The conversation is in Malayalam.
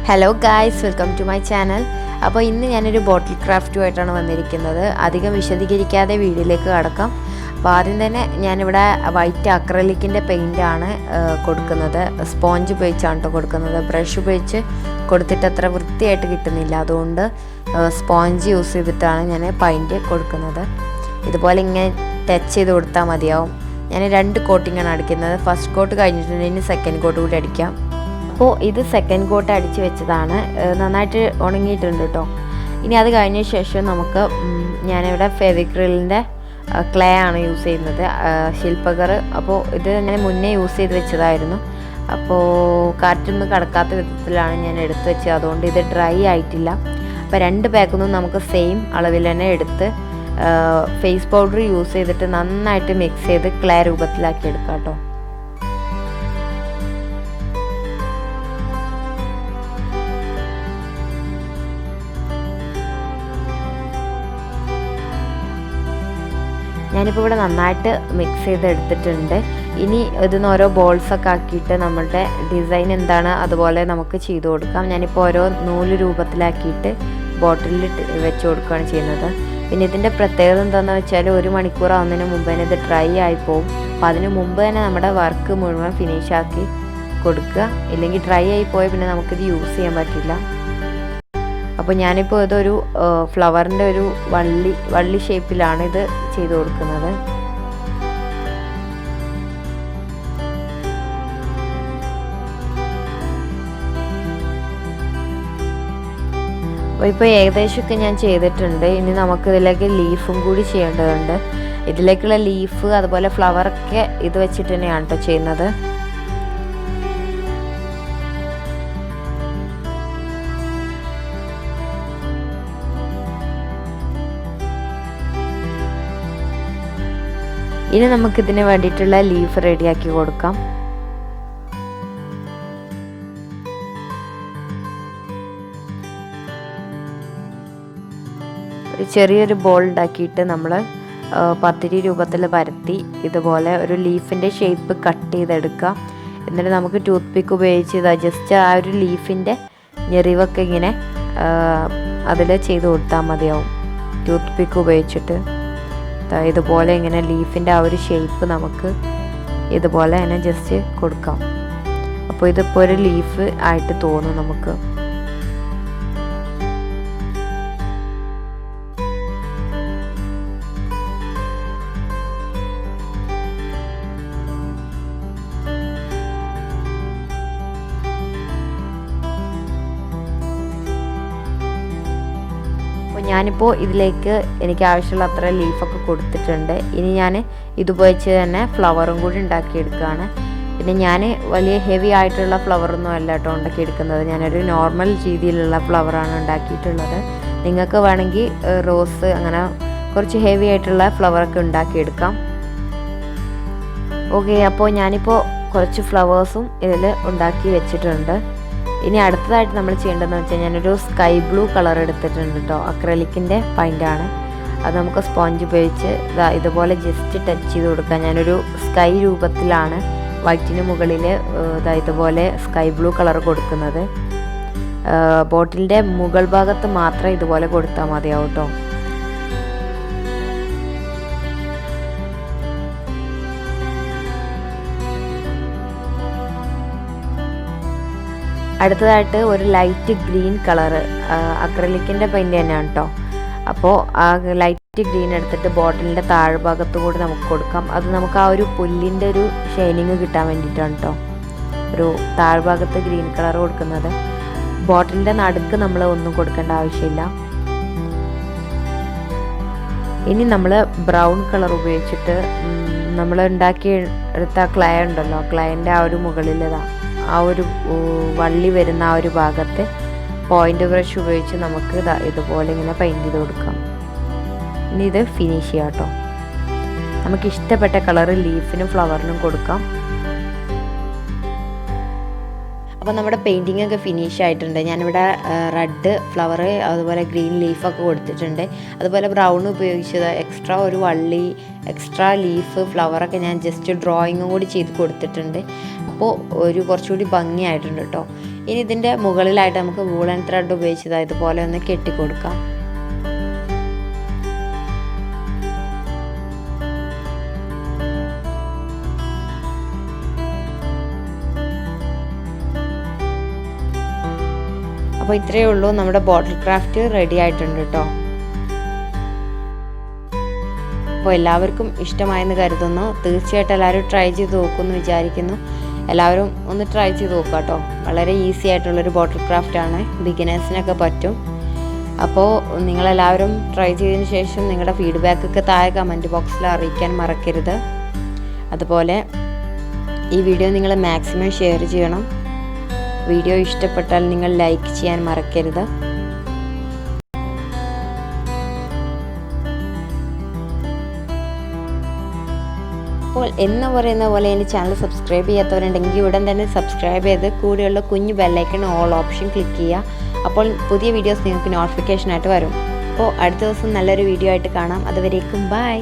Hello guys, welcome to my channel. അപ്പോൾ ഇന്ന് ഞാനൊരു ബോട്ടിൽ ക്രാഫ്റ്റുമായിട്ടാണ് വന്നിരിക്കുന്നത്. അധികം വിശദീകരിക്കാതെ വീഡിയോയിലേക്ക് കടക്കാം. അപ്പോൾ ആദ്യം തന്നെ ഞാനിവിടെ വൈറ്റ് അക്രലിക്കിൻ്റെ പെയിൻ്റാണ് കൊടുക്കുന്നത്. സ്പോഞ്ച് ഉപയോഗിച്ചാണ് കേട്ടോ കൊടുക്കുന്നത്. ബ്രഷ് ഉപയോഗിച്ച് കൊടുത്തിട്ട് അത്ര വൃത്തിയായിട്ട് കിട്ടുന്നില്ല. അതുകൊണ്ട് സ്പോഞ്ച് യൂസ് ചെയ്തിട്ടാണ് ഞാൻ പെയിൻറ്റ് കൊടുക്കുന്നത്. ഇതുപോലെ ഇങ്ങനെ ടച്ച് ചെയ്ത് കൊടുത്താൽ മതിയാവും. ഞാൻ 2 കോട്ടിങ്ങാണ് അടിക്കുന്നത്. ഫസ്റ്റ് കോട്ട് കഴിഞ്ഞിട്ടുണ്ടെങ്കിൽ സെക്കൻഡ് കോട്ട് കൂടി അടിക്കാം. അപ്പോൾ ഇത് സെക്കൻഡ് കോട്ട് അടിച്ച് വെച്ചതാണ്. നന്നായിട്ട് ഉണങ്ങിയിട്ടുണ്ട് കേട്ടോ. ഇനി അത് കഴിഞ്ഞ ശേഷം നമുക്ക് ഞാനിവിടെ ഫെവിക്രിലിൻ്റെ ക്ലേ ആണ് യൂസ് ചെയ്യുന്നത്, ശില്പകർ. അപ്പോൾ ഇത് ഞാൻ മുന്നേ യൂസ് ചെയ്ത് വെച്ചതായിരുന്നു. അപ്പോൾ കാറ്റൊന്നും കടക്കാത്ത വിധത്തിലാണ് ഞാൻ എടുത്ത് വെച്ചത്. അതുകൊണ്ട് ഇത് ഡ്രൈ ആയിട്ടില്ല. അപ്പോൾ 2 പാക്കൊന്നും നമുക്ക് സെയിം അളവിൽ തന്നെ എടുത്ത് ഫേസ് പൗഡർ യൂസ് ചെയ്തിട്ട് നന്നായിട്ട് മിക്സ് ചെയ്ത് ക്ലേ രൂപത്തിലാക്കി എടുക്കാം കേട്ടോ. ഞാനിപ്പോൾ ഇവിടെ നന്നായിട്ട് മിക്സ് ചെയ്ത് എടുത്തിട്ടുണ്ട്. ഇനി ഇതിന്ന് ഓരോ ബോൾസൊക്കെ ആക്കിയിട്ട് നമ്മളുടെ ഡിസൈൻ എന്താണ് അതുപോലെ നമുക്ക് ചെയ്ത് കൊടുക്കാം. ഞാനിപ്പോൾ ഓരോ നൂല് രൂപത്തിലാക്കിയിട്ട് ബോട്ടിലിൽ വെച്ച് കൊടുക്കുകയാണ് ചെയ്യുന്നത്. പിന്നെ ഇതിൻ്റെ പ്രത്യേകത എന്താണെന്ന് വെച്ചാൽ 1 മണിക്കൂർ ആവുന്നതിന് മുമ്പ് തന്നെ ഇത് ഡ്രൈ ആയി പോകും. അപ്പോൾ അതിന് മുമ്പ് തന്നെ നമ്മുടെ വർക്ക് മുഴുവൻ ഫിനിഷാക്കി കൊടുക്കുക. ഇല്ലെങ്കിൽ ഡ്രൈ ആയി പോയാൽ പിന്നെ നമുക്കിത് യൂസ് ചെയ്യാൻ പറ്റില്ല. അപ്പോൾ ഞാനിപ്പോൾ ഇതൊരു ഫ്ലവറിൻ്റെ ഒരു വള്ളി ഷേപ്പിലാണ് ഇത് ചെയ്ത് കൊടുക്കുന്നത്. അപ്പോൾ ഇപ്പോൾ ഏകദേശമൊക്കെ ഞാൻ ചെയ്തിട്ടുണ്ട്. ഇനി നമുക്കിതിലേക്ക് ലീഫും കൂടി ചെയ്യേണ്ടതുണ്ട്. ഇതിലേക്കുള്ള ലീഫ് അതുപോലെ ഫ്ലവറൊക്കെ ഇത് വെച്ചിട്ട് തന്നെയാണ് കേട്ടോ ചെയ്യുന്നത്. ഇനി നമുക്കിതിന് വേണ്ടിയിട്ടുള്ള ലീഫ് റെഡിയാക്കി കൊടുക്കാം. ഒരു ചെറിയൊരു ബോൾ ഉണ്ടാക്കിയിട്ട് നമ്മൾ പത്തിരി രൂപത്തിൽ പരത്തി ഇതുപോലെ ഒരു ലീഫിൻ്റെ ഷേപ്പ് കട്ട് ചെയ്തെടുക്കുക. എന്നിട്ട് നമുക്ക് ടൂത്ത് പിക്ക് ഉപയോഗിച്ച് ജസ്റ്റ് ആ ഒരു ലീഫിൻ്റെ ഞെറിവൊക്കെ ഇങ്ങനെ അതിൽ ചെയ്ത് കൊടുത്താൽ മതിയാവും. ടൂത്ത് പിക്ക് ഉപയോഗിച്ചിട്ട് ഇതുപോലെ ഇങ്ങനെ ലീഫിൻ്റെ ആ ഒരു ഷേപ്പ് നമുക്ക് ഇതുപോലെ തന്നെ ജസ്റ്റ് കൊടുക്കാം. അപ്പോൾ ഇതിപ്പോൾ ഒരു ലീഫ് ആയിട്ട് തോന്നും നമുക്ക്. ഞാനിപ്പോൾ ഇതിലേക്ക് എനിക്ക് ആവശ്യമുള്ള അത്ര ലീഫൊക്കെ കൊടുത്തിട്ടുണ്ട്. ഇനി ഞാൻ ഇതുപയോഗിച്ച് തന്നെ ഫ്ലവറും കൂടി ഉണ്ടാക്കിയെടുക്കുകയാണ്. പിന്നെ ഞാൻ വലിയ ഹെവി ആയിട്ടുള്ള ഫ്ലവറൊന്നും അല്ല കേട്ടോ ഉണ്ടാക്കിയെടുക്കുന്നത്. ഞാനൊരു നോർമൽ രീതിയിലുള്ള ഫ്ലവറാണ് ഉണ്ടാക്കിയിട്ടുള്ളത്. നിങ്ങൾക്ക് വേണമെങ്കിൽ റോസ് അങ്ങനെ കുറച്ച് ഹെവി ആയിട്ടുള്ള ഫ്ലവറൊക്കെ ഉണ്ടാക്കിയെടുക്കാം. ഓക്കെ, അപ്പോൾ ഞാനിപ്പോൾ കുറച്ച് ഫ്ലവേഴ്സും ഇതിൽ ഉണ്ടാക്കി വെച്ചിട്ടുണ്ട്. ഇനി അടുത്തതായിട്ട് നമ്മൾ ചെയ്യേണ്ടതെന്ന് വെച്ചാൽ ഞാനൊരു സ്കൈ ബ്ലൂ കളർ എടുത്തിട്ടുണ്ട് കേട്ടോ. അക്രലിക്കിൻ്റെ പെയിൻ്റാണ്. അത് നമുക്ക് സ്പോഞ്ച് ഉപയോഗിച്ച് ഇതുപോലെ ജസ്റ്റ് ടച്ച് ചെയ്ത് കൊടുക്കാം. ഞാനൊരു സ്കൈ രൂപത്തിലാണ് വൈറ്റിന് മുകളിൽ ഇതുപോലെ സ്കൈ ബ്ലൂ കളർ കൊടുക്കുന്നത്. ബോട്ടിലിൻ്റെ മുകൾ ഭാഗത്ത് മാത്രം ഇതുപോലെ കൊടുത്താൽ മതിയാവും കേട്ടോ. അടുത്തതായിട്ട് ഒരു ലൈറ്റ് ഗ്രീൻ കളറ് അക്രലിക്കിൻ്റെ പെയിൻറ്റ് തന്നെയാണ് കേട്ടോ. അപ്പോൾ ആ ലൈറ്റ് ഗ്രീൻ എടുത്തിട്ട് ബോട്ടിലിൻ്റെ താഴ്ഭാഗത്ത് കൂടി നമുക്ക് കൊടുക്കാം. അത് നമുക്ക് ആ ഒരു പുല്ലിൻ്റെ ഒരു ഷൈനിങ് കിട്ടാൻ വേണ്ടിയിട്ടാണ് കേട്ടോ ഒരു താഴ്ഭാഗത്ത് ഗ്രീൻ കളർ കൊടുക്കുന്നത്. ബോട്ടിലിൻ്റെ നടുക്ക് നമ്മൾ ഒന്നും കൊടുക്കേണ്ട ആവശ്യമില്ല. ഇനി നമ്മൾ ബ്രൗൺ കളർ ഉപയോഗിച്ചിട്ട് നമ്മൾ ഉണ്ടാക്കി എടുത്ത ക്ലേ ഉണ്ടല്ലോ, ക്ലേൻ്റെ ആ ഒരു മുകളിൽ ആ ഒരു വള്ളി വരുന്ന ആ ഒരു ഭാഗത്ത് പോയിൻ്റ് ബ്രഷ് ഉപയോഗിച്ച് നമുക്ക് ഇതുപോലെ ഇങ്ങനെ പെയിൻറ്റ് ചെയ്ത് കൊടുക്കാം. ഇനി ഇത് ഫിനിഷ് ചെയ്യാം കേട്ടോ. നമുക്ക് ഇഷ്ടപ്പെട്ട കളർ ലീഫിനും ഫ്ലവറിനും കൊടുക്കാം. അപ്പോൾ നമ്മുടെ പെയിൻറ്റിംഗ് ഒക്കെ ഫിനിഷ് ആയിട്ടുണ്ട്. ഞാനിവിടെ റെഡ് ഫ്ലവർ അതുപോലെ ഗ്രീൻ ലീഫൊക്കെ കൊടുത്തിട്ടുണ്ട്. അതുപോലെ ബ്രൗൺ ഉപയോഗിച്ചത് എക്സ്ട്രാ ഒരു വള്ളി, എക്സ്ട്രാ ലീഫ്, ഫ്ലവറൊക്കെ ഞാൻ ജസ്റ്റ് ഡ്രോയിങ്ങും കൂടി ചെയ്ത് കൊടുത്തിട്ടുണ്ട്. അപ്പോൾ കുറച്ചുകൂടി ഭംഗിയായിട്ടുണ്ട് കേട്ടോ. ഇനി ഇതിൻ്റെ മുകളിലായിട്ട് നമുക്ക് വൂളൻ ത്രെഡ് ഉപയോഗിച്ചത് ഇതുപോലെ ഒന്ന് കെട്ടിക്കൊടുക്കാം. അപ്പോൾ ഇത്രയേ ഉള്ളൂ, നമ്മുടെ ബോട്ടിൽ ക്രാഫ്റ്റ് റെഡി ആയിട്ടുണ്ട് കേട്ടോ. അപ്പോൾ എല്ലാവർക്കും ഇഷ്ടമായെന്ന് കരുതുന്നു. തീർച്ചയായിട്ടും എല്ലാവരും ട്രൈ ചെയ്ത് നോക്കുമെന്ന് വിചാരിക്കുന്നു. എല്ലാവരും ഒന്ന് ട്രൈ ചെയ്ത് നോക്കുക കേട്ടോ. വളരെ ഈസി ആയിട്ടുള്ളൊരു ബോട്ടിൽ ക്രാഫ്റ്റാണ്, ബിഗിനേഴ്സിനൊക്കെ പറ്റും. അപ്പോൾ നിങ്ങളെല്ലാവരും ട്രൈ ചെയ്തതിന് ശേഷം നിങ്ങളുടെ ഫീഡ്ബാക്കൊക്കെ താഴെ കമൻറ്റ് ബോക്സിൽ അറിയിക്കാൻ മറക്കരുത്. അതുപോലെ ഈ വീഡിയോ നിങ്ങൾ മാക്സിമം ഷെയർ ചെയ്യണം. വീഡിയോ ഇഷ്ടപ്പെട്ടാൽ നിങ്ങൾ ലൈക്ക് ചെയ്യാൻ മറക്കരുത്. അപ്പോൾ എന്ന് പറയുന്ന പോലെ എൻ്റെ ചാനൽ സബ്സ്ക്രൈബ് ചെയ്യാത്തവരുണ്ടെങ്കിൽ ഉടൻ തന്നെ സബ്സ്ക്രൈബ് ചെയ്ത് കൂടെയുള്ള കുഞ്ഞു ബെല്ലൈക്കൺ ഓൾ ഓപ്ഷൻ ക്ലിക്ക് ചെയ്യുക. അപ്പോൾ പുതിയ വീഡിയോസ് നിങ്ങൾക്ക് നോട്ടിഫിക്കേഷനായിട്ട് വരും. അപ്പോൾ അടുത്ത ദിവസം നല്ലൊരു വീഡിയോ ആയിട്ട് കാണാം. അതുവരേക്കും ബൈ.